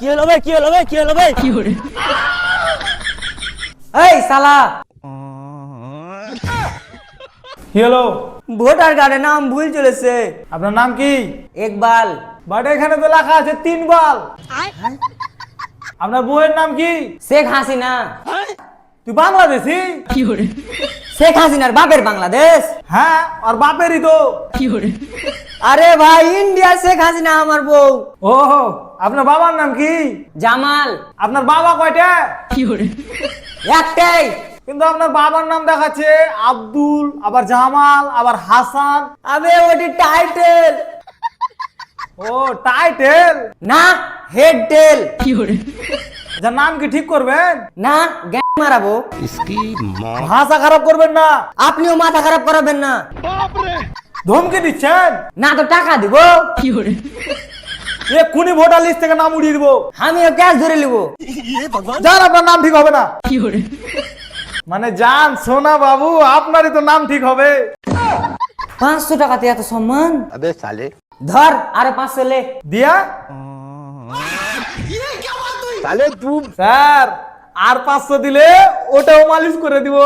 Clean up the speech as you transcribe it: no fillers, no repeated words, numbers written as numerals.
কি হলো ভাই, কি হলো ভাই, কি হলো ভাই? এই শালা, কি হলো? ভোটার কার্ডে নাম ভুল চলেছে। আপনার নাম কি? ইকবাল। বাট এখানে তো লেখা আছে 3 বাল। আপনার বউয়ের নাম কি? শেখ হাসিনা। তুই বাংলাদেশি? শেখ হাসিনার বাপের বাংলাদেশ। হ্যাঁ, আর বাপেরই তো। আরে ভাই, ইন্ডিয়া শেখ হাসিনা আমার বউ। ও, আপনার বাবার নাম কি? জামাল। আপনার বাবা কয়টা? একটাই। কিন্তু আপনার বাবার নাম দেখাচ্ছে আব্দুল, আবার জামাল, আবার হাসান। আবে ওটি টাইটেল। ও, টাইটেল না, হেড টেল। যার নাম কি ঠিক করবেন? না, জ্ঞান মারাবো। ভাষা খারাপ করবেন না। আপনিও মাথা খারাপ করাবেন না। ধমকি দিচ্ছেন? না তো টাকা দিব। এক্ষুনি ভোটার লিস্ট থেকে নাম উড়িয়ে দিব। আমিও ক্যাশ ধরে নিব। যান, আপনার নাম ঠিক হবে না। মানে যান সোনা বাবু, আপনারই তো নাম ঠিক হবে। 500 টাকাতে এত সম্মান? ধর আরো 500 লে। দিয়া স্যার, আর 500 দিলে ওটাও মালিশ করে দিব।